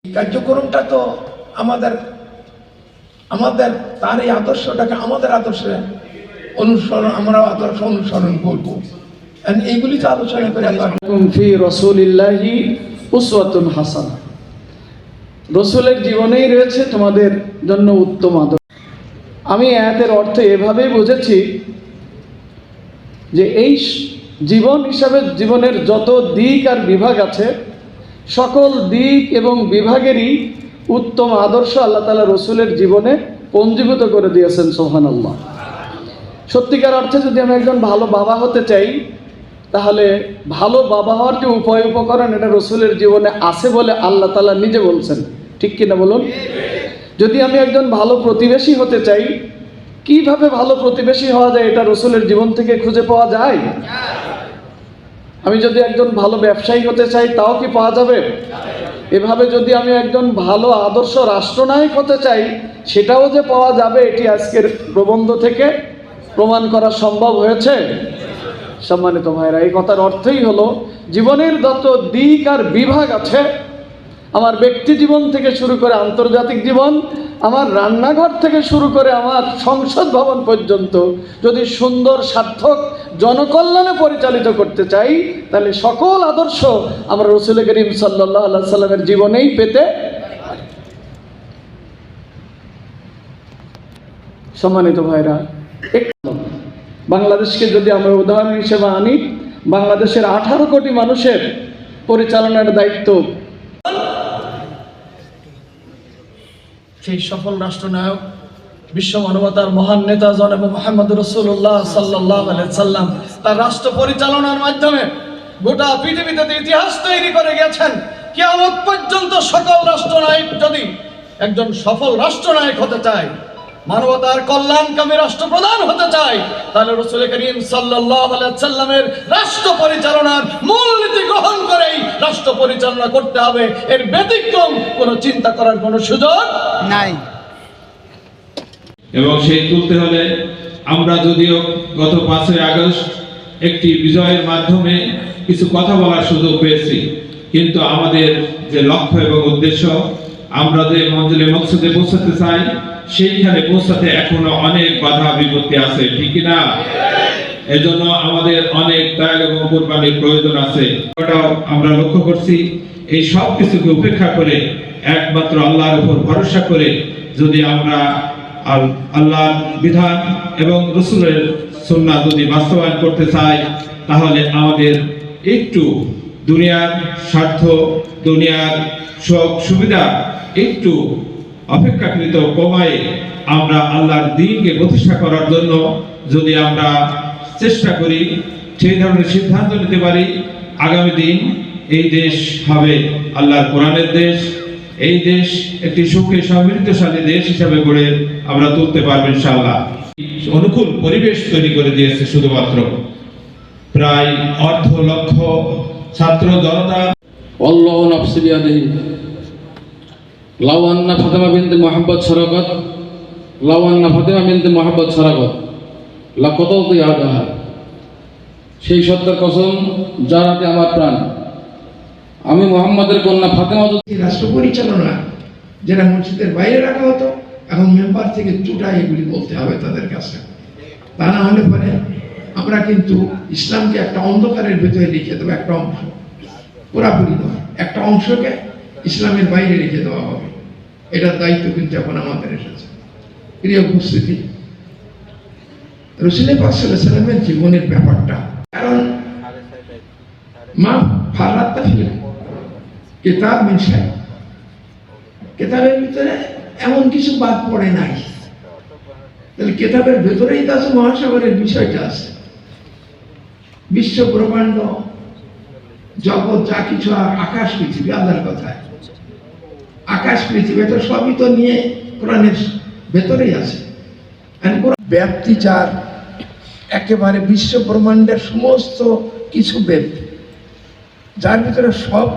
কার্যক্রমটা তো আমাদের আমাদের তার এই আদর্শটাকে আমাদের আদর্শে অনুসরণ, আমরা আদর্শ অনুসরণ করবো। এইগুলি তো আলোচনা করে ফি রাসূলিল্লাহি উসওয়াতুন হাসানাহ, রাসূলের জীবনেই রয়েছে তোমাদের জন্য উত্তম আদর্শ। আমি আয়াতের অর্থ এভাবেই বুঝেছি যে এই জীবন হিসাবে জীবনের যত দিক আর বিভাগ আছে, সকল দিক এবং বিভাগেরই উত্তম আদর্শ আল্লাহ তাআলা রসুলের জীবনে পঞ্জীভূত করে দিয়েছেন। সুবহানাল্লাহ। সত্যিকার অর্থে যদি আমি একজন ভালো বাবা হতে চাই, তাহলে ভালো বাবা হওয়ার যে উপায় উপকরণ, এটা রসুলের জীবনে আছে বলে আল্লাহ তাআলা নিজে বলছেন। ঠিক কিনা বলুন? যদি আমি একজন ভালো প্রতিবেশী হতে চাই, কিভাবে ভালো প্রতিবেশী হওয়া যায় এটা রসুলের জীবন থেকে খুঁজে পাওয়া যায়। আমি যদি একজন ভালো ব্যবসায়ী হতে চাই, তাও কি পাওয়া যাবে? এভাবে যদি আমি একজন ভালো আদর্শ রাষ্ট্রনায়ক হতে চাই, সেটাও যে পাওয়া যাবে, এটি আজকের প্রবন্ধ থেকে প্রমাণ করা সম্ভব হয়েছে। সম্মানিত ভাইরা, এই কথার অর্থই হলো জীবনের যত দিক আর বিভাগ আছে, আমার ব্যক্তি জীবন থেকে শুরু করে আন্তর্জাতিক জীবন, আমার রান্নাঘর থেকে শুরু করে আমার সংসদ ভবন পর্যন্ত যদি সুন্দর, সার্থক, জনকল্যাণে পরিচালিত করতে চাই, তাহলে সকল আদর্শ আমরা রাসূল করিম সাল্লাল্লাহু আলাইহি সাল্লামের জীবনেই পেতে। সম্মানিত ভাইরা, বাংলাদেশকে যদি আমরা উদাহরণ হিসেবে আনি, বাংলাদেশের 18 কোটি মানুষের পরিচালনার দায়িত্ব সেই সফল রাষ্ট্রনায়ক, বিশ্ব মানবতার মহান নেতা জনাব মুহাম্মদ রাসূলুল্লাহ সাল্লাল্লাহু আলাইহি সাল্লাম তার রাষ্ট্র পরিচালনার মাধ্যমে গোটা পৃথিবীতে ইতিহাস তৈরি করে গেছেন। কিয়ামত পর্যন্ত সকল রাষ্ট্রনায়ক যদি একজন সফল রাষ্ট্রনায়ক হতে চায়, মানবতার কল্যাণকামী রাষ্ট্রপ্রধান হতে চায়, তাহলে রাসূল করিম সাল্লাল্লাহু আলাইহি সাল্লামের রাষ্ট্র পরিচালনার মূলনীতি গ্রহণ করেই রাষ্ট্র পরিচালনা করতে হবে। এর ব্যতিক্রম কোনো চিন্তা করার কোনো সুযোগ নাই। এবং সেই তুলতে হলে আমরা যদিও গত 5ই আগস্ট একটি বিজয়ের মাধ্যমে কিছু কথা বলার সুযোগ পেয়েছি, কিন্তু আমাদের যে লক্ষ্য এবং উদ্দেশ্য, আমরা যে মঞ্জিলে মকসুদে পৌঁছাতে চাই, সেইখানে পৌঁছাতে এখনো অনেক বাধা বিপত্তি আছে। ঠিক না? এজন্য আমাদের অনেক ত্যাগ এবং কুরবানির প্রয়োজন আছে। এটাও আমরা লক্ষ্য করছি। এই সব কিছুকে উপেক্ষা করে একমাত্র আল্লাহর উপর ভরসা করে যদি আমরা আল্লাহর বিধান এবং রাসূলের সুন্নাহ যদি বাস্তবায়ন করতে চাই, তাহলে আমাদের একটু দুনিয়ার স্বার্থ, দুনিয়ার সুখ সুবিধা একটু অপেক্ষাকৃত কমায় আমরা আল্লাহর দ্বীনকে প্রতিষ্ঠা করার জন্য যদি আমরা চেষ্টা করি, সেই ধরনের সিদ্ধান্ত নিতে পারি, আগামী দিন এই দেশ হবে আল্লাহর কোরআনের দেশ। এই দেশ একটি সুখে সমৃদ্ধশালী দেশ হিসাবে গড়ে আমরা তুলতে পারবো ইনশাআল্লাহ। অনুকূল পরিবেশ তৈরি করে দিয়েছে শুধুমাত্র প্রায় 1.5 লক্ষ ছাত্র জনতা। আল্লাহু নাফসি বিয়াদিহি লাউ আন্না ফাতেমা বিনতে মুহাম্মদ সারাকাত, লাউ আন্না ফাতেমা বিনতে মুহাম্মদ সারাকাত লাকাতাতু ইয়াদাহা। সেই সত্যের কসম যার হাতে আমার প্রাণ, আমি মুহাম্মাদের কন্যা ফাতেমা যদি রাষ্ট্র পরিচালনা যেটা মসজিদের বাইরে রাখা হতো, এখন মেম্বার থেকে চুটাই এগুলি বলতে হবে তাদের কাছে। তা না হলে পরে আমরা কিন্তু ইসলামকে একটা অন্ধকারের ভেতরে লিখে দেবো, একটা অংশ, পুরাপুরি নয়, একটা অংশকে ইসলামের বাইরে রেখে দেওয়া হবে। এটার দায়িত্ব কিন্তু এখন আমাদের এসেছে। প্রিয় উপস্থিতি, রাসূল পাক সাল্লাল্লাহু আলাইহি ওয়াসাল্লামের জীবনের ব্যাপারটা, কারণ মা ফারাত্তা ফিল কিতাব মিন শাই, কিতাবের ভিতরে এমন কিছু বাদ পড়ে নাই। তাহলে কিতাবের ভেতরেই তো আছে মহাসাগরের বিষয়টা আছে, বিশ্ব ব্রহ্মাণ্ড জগৎ যা কিছু, আকাশ পৃথিবী, আল্লাহর কথা, আকাশ পৃথিবী তো সবই তো নিয়ে কোরআনের ভেতরেই আছে। ব্যাপ্তি যার একেবারে বিশ্ব ব্রহ্মাণ্ডের সমস্ত কিছু ব্যাপ্তি, যার ভিতরে সব